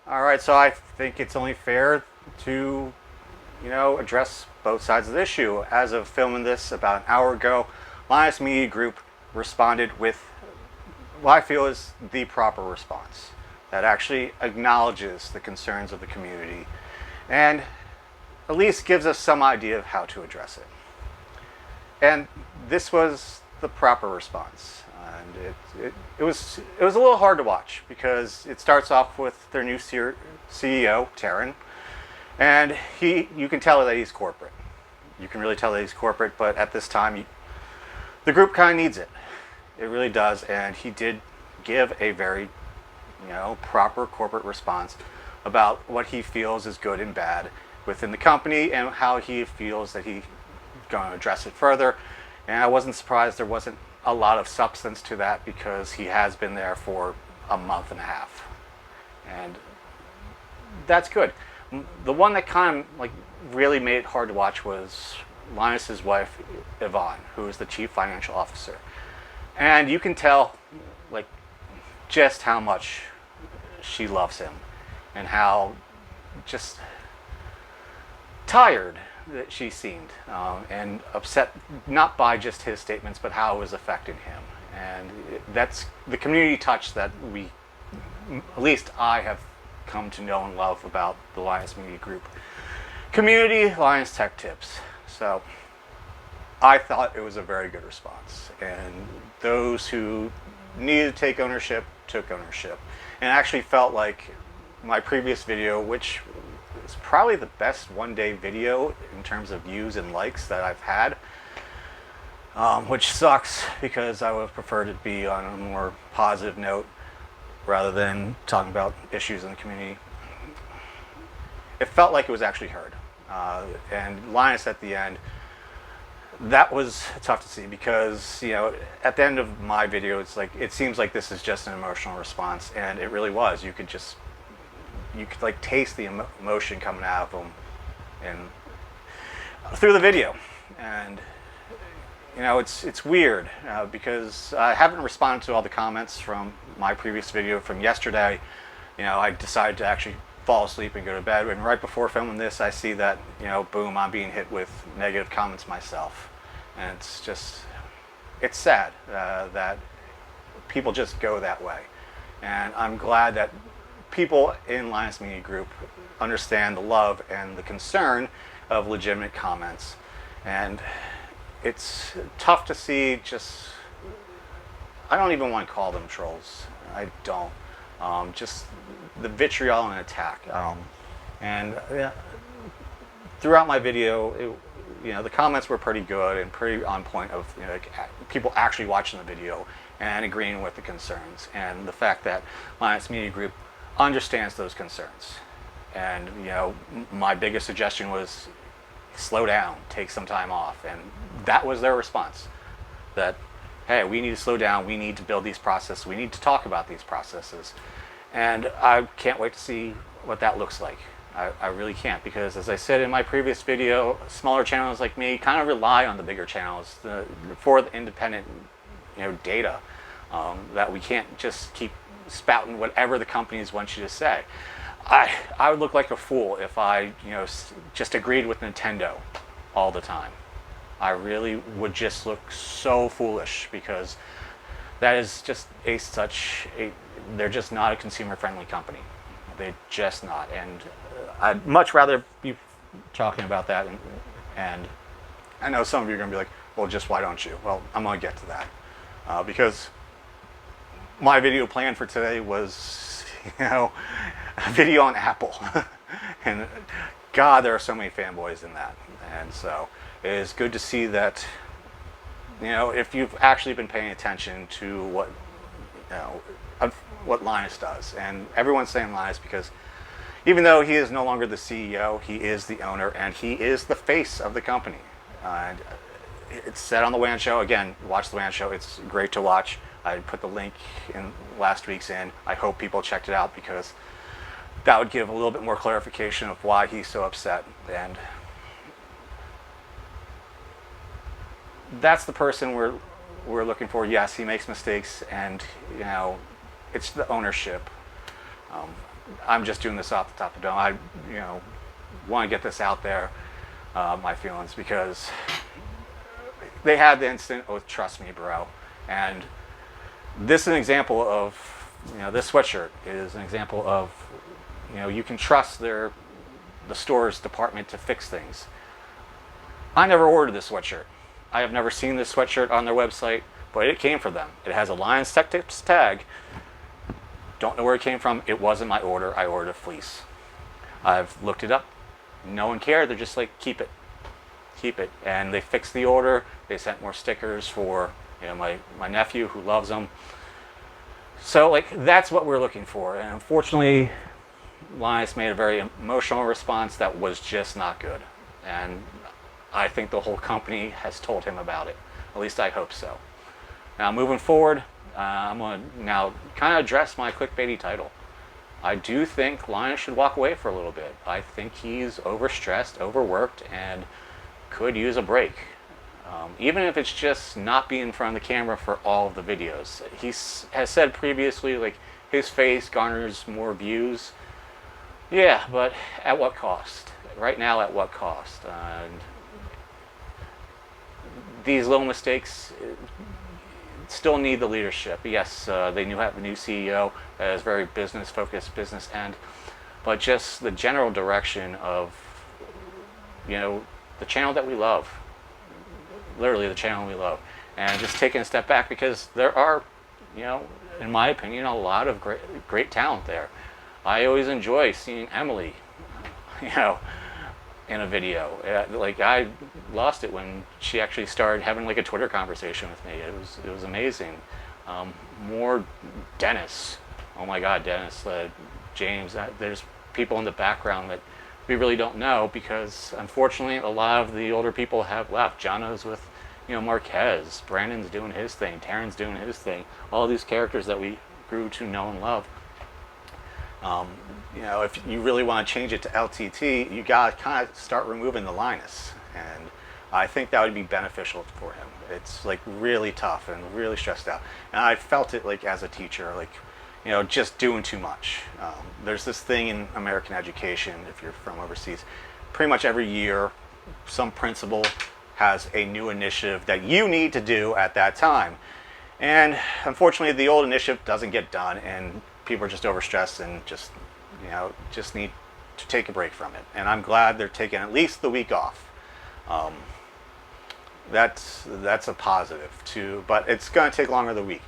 All right, so I think it's only fair to, address both sides of the issue. As of filming this about an hour ago, Linus Media Group responded with what I feel is the proper response that actually acknowledges the concerns of the community and at least gives us some idea of how to address it. And this was the proper response. And it was a little hard to watch because it starts off with their new CEO, Taryn, and you can tell that he's corporate. You can really tell that he's corporate, but at this time, the group kind of needs it. It really does, and he did give a very, proper corporate response about what he feels is good and bad within the company and how he feels that he's going to address it further. And I wasn't surprised there wasn't a lot of substance to that because he has been there for a month and a half. And that's good. The one that kind of really made it hard to watch was Linus's wife, Yvonne, who is the chief financial officer. And you can tell just how much she loves him and how just tired that she seemed and upset not by just his statements but how it was affecting him. And that's the community touch that at least I have come to know and love about the Linus Media Group community, Linus Tech Tips. So I thought it was a very good response, and those who needed to take ownership took ownership, and actually felt like my previous video, which is probably the best one-day video in terms of views and likes that I've had, which sucks because I would have preferred it to be on a more positive note rather than talking about issues in the community. It felt like it was actually heard. And Linus at the end, that was tough to see because, at the end of my video, it seems like this is just an emotional response, and it really was. You could taste the emotion coming out of him and through the video. And it's weird because I haven't responded to all the comments from my previous video from yesterday. I decided to actually fall asleep and go to bed, and right before filming this I see that boom, I'm being hit with negative comments myself. And it's sad that people just go that way. And I'm glad that people in Linus Media Group understand the love and the concern of legitimate comments. And it's tough to see I don't even want to call them trolls. I don't. Just the vitriol and attack. Throughout my video, the comments were pretty good and pretty on point of people actually watching the video and agreeing with the concerns, and the fact that Linus Media Group understands those concerns. And my biggest suggestion was slow down, take some time off, and that was their response. That hey, we need to slow down, we need to build these processes, we need to talk about these processes, and I can't wait to see what that looks like. I really can't, because as I said in my previous video, smaller channels like me kind of rely on the bigger channels for the independent data, that we can't just keep spouting whatever the companies want you to say. I would look like a fool if I just agreed with Nintendo all the time. I really would just look so foolish, because that is just they're just not a consumer friendly company. They're just not. And I'd much rather be talking about that, and I know some of you are going to be like, well, just why don't you? Well, I'm going to get to that because my video plan for today was a video on Apple. And God, there are so many fanboys in that. And so it is good to see that if you've actually been paying attention to what Linus does. And everyone's saying Linus because even though he is no longer the CEO, he is the owner, and he is the face of the company. And it's said on the WAN show. Again, watch the WAN show. It's great to watch. I put the link in last week's in. I hope people checked it out, because that would give a little bit more clarification of why he's so upset. And that's the person we're looking for. Yes, he makes mistakes, and it's the ownership. I'm just doing this off the top of the dome. I, want to get this out there, my feelings, because they had the incident with Trust Me Bro. And this is an example of, this sweatshirt is an example of, you can trust the store's department to fix things. I never ordered this sweatshirt. I have never seen this sweatshirt on their website, but it came from them. It has a Linus Tech Tips tag. Don't know where it came from. It wasn't my order. I ordered a fleece. I've looked it up. No one cared. They're just like, keep it. Keep it. And they fixed the order. They sent more stickers for my nephew who loves them. So like that's what we're looking for. And unfortunately, Linus made a very emotional response that was just not good. And I think the whole company has told him about it. At least I hope so. Now moving forward, I'm going to now kind of address my clickbaity title. I do think Linus should walk away for a little bit. I think he's overstressed, overworked, and could use a break. Even if it's just not being in front of the camera for all of the videos. He has said previously, like, his face garners more views. Yeah, but at what cost? Right now, at what cost? And these little mistakes still need the leadership. Yes, they have a new CEO that is very business focused, business end, but just the general direction of, the channel that we love, literally the channel we love, and just taking a step back because there are, in my opinion, a lot of great talent there. I always enjoy seeing Emily, in a video. Like, I lost it when she actually started having like a Twitter conversation with me. It was amazing. More Dennis. Oh my God, Dennis, James. There's people in the background that we really don't know because unfortunately a lot of the older people have left. Jono's with Marquez. Brandon's doing his thing. Taryn's doing his thing. All these characters that we grew to know and love. If you really want to change it to LTT, you got to kind of start removing the Linus. And I think that would be beneficial for him. It's like really tough and really stressed out. And I felt it like as a teacher, like, just doing too much. There's this thing in American education, if you're from overseas, pretty much every year, some principal has a new initiative that you need to do at that time. And unfortunately, the old initiative doesn't get done, and people are just overstressed and just need to take a break from it. And I'm glad they're taking at least the week off. That's a positive too, but it's going to take longer than a week.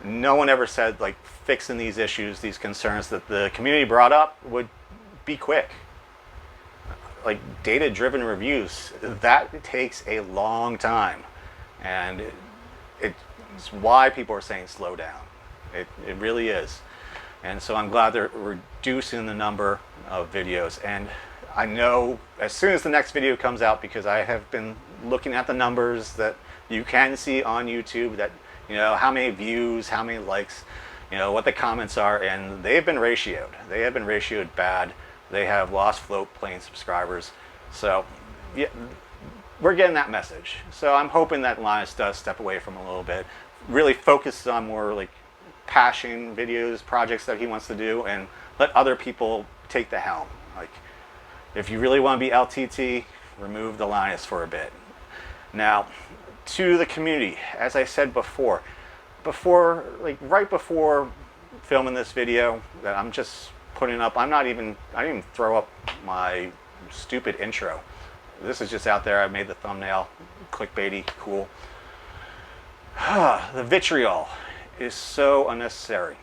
No one ever said like fixing these issues, these concerns that the community brought up would be quick. Like data-driven reviews, that takes a long time, and it's why people are saying slow down. It really is. And so I'm glad they're reducing the number of videos. And I know as soon as the next video comes out, because I have been looking at the numbers that you can see on YouTube, that how many views, how many likes, what the comments are, and they've been ratioed. They have been ratioed bad. They have lost float plane subscribers. So yeah, we're getting that message. So I'm hoping that Linus does step away from a little bit, really focus on more like passion videos, projects that he wants to do, and let other people take the helm. Like, if you really want to be LTT, remove the Linus for a bit. Now, to the community, as I said before, right before filming this video that I'm just putting up, I didn't even throw up my stupid intro. This is just out there. I made the thumbnail, clickbaity, cool. The vitriol is so unnecessary.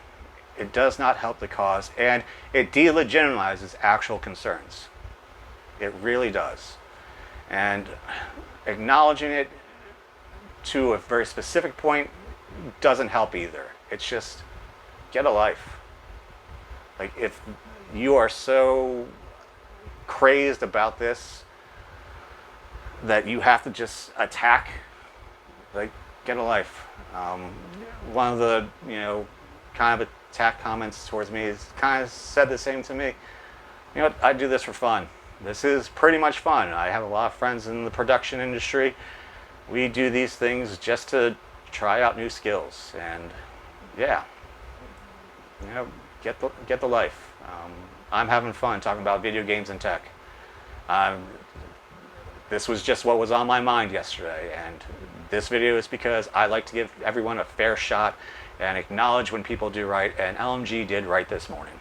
It does not help the cause, and it delegitimizes actual concerns. It really does. And acknowledging it to a very specific point doesn't help either. It's just, get a life. Like, if you are so crazed about this that you have to just attack, like, get a life. One of the, kind of attack comments towards me is kind of said the same to me. I do this for fun. This is pretty much fun. I have a lot of friends in the production industry. We do these things just to try out new skills, and yeah, get the life. I'm having fun talking about video games and tech. This was just what was on my mind yesterday, and this video is because I like to give everyone a fair shot and acknowledge when people do right, and LMG did right this morning.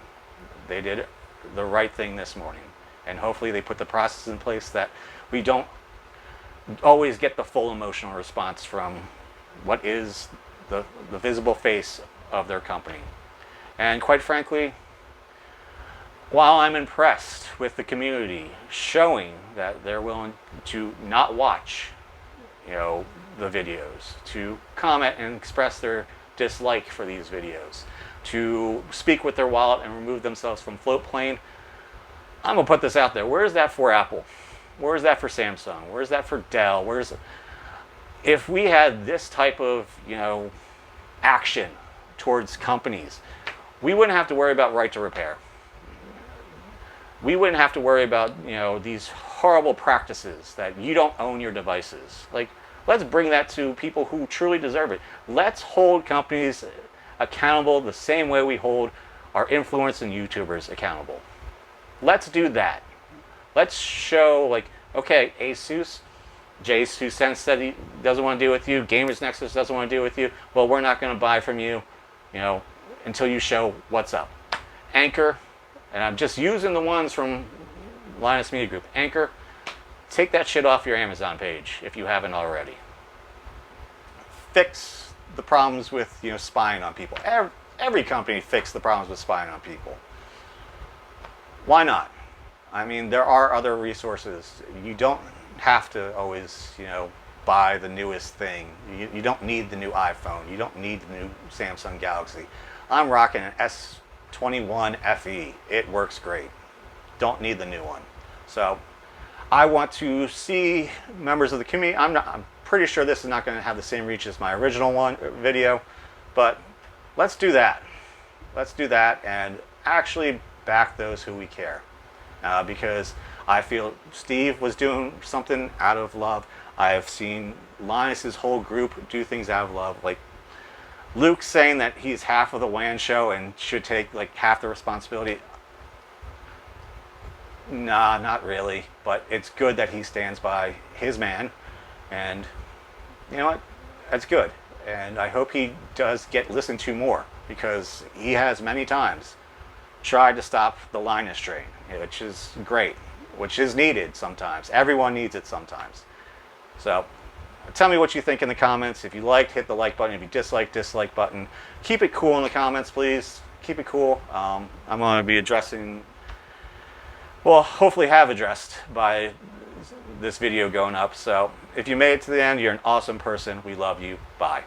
They did the right thing this morning, and hopefully they put the process in place that we don't always get the full emotional response from what is the visible face of their company. And quite frankly, while I'm impressed with the community showing that they're willing to not watch, the videos, to comment and express their dislike for these videos, to speak with their wallet and remove themselves from float plane, I'm gonna put this out there. Where is that for Apple? Where is that for Samsung? Where is that for Dell? If we had this type of, action towards companies, we wouldn't have to worry about right to repair. We wouldn't have to worry about, these horrible practices that you don't own your devices. Like, let's bring that to people who truly deserve it. Let's hold companies accountable the same way we hold our influencers and YouTubers accountable. Let's do that. Let's show, okay, ASUS, Jay's 2 cents said he doesn't want to deal with you. Gamers Nexus doesn't want to deal with you. Well, we're not going to buy from you, until you show what's up. Anchor, and I'm just using the ones from Linus Media Group. Anchor, take that shit off your Amazon page if you haven't already. Fix the problems with, spying on people. Every company fixed the problems with spying on people. Why not? I mean, there are other resources. You don't have to always, buy the newest thing. You don't need the new iPhone. You don't need the new Samsung Galaxy. I'm rocking an S21 FE. It works great. Don't need the new one. So I want to see members of the community. I'm pretty sure this is not going to have the same reach as my original video, but let's do that. Let's do that and actually back those who we care. Because I feel Steve was doing something out of love. I have seen Linus's whole group do things out of love. Like Luke saying that he's half of the WAN show and should take half the responsibility. Nah, not really. But it's good that he stands by his man. And you know what? That's good. And I hope he does get listened to more, because he has many times tried to stop the Linus train, which is great, which is needed sometimes. Everyone needs it sometimes. So tell me what you think in the comments. If you liked, hit the like button. If you dislike, dislike button. Keep it cool in the comments, please. Keep it cool. I'm going to be addressing, well, hopefully have addressed by this video going up. So if you made it to the end, you're an awesome person. We love you. Bye.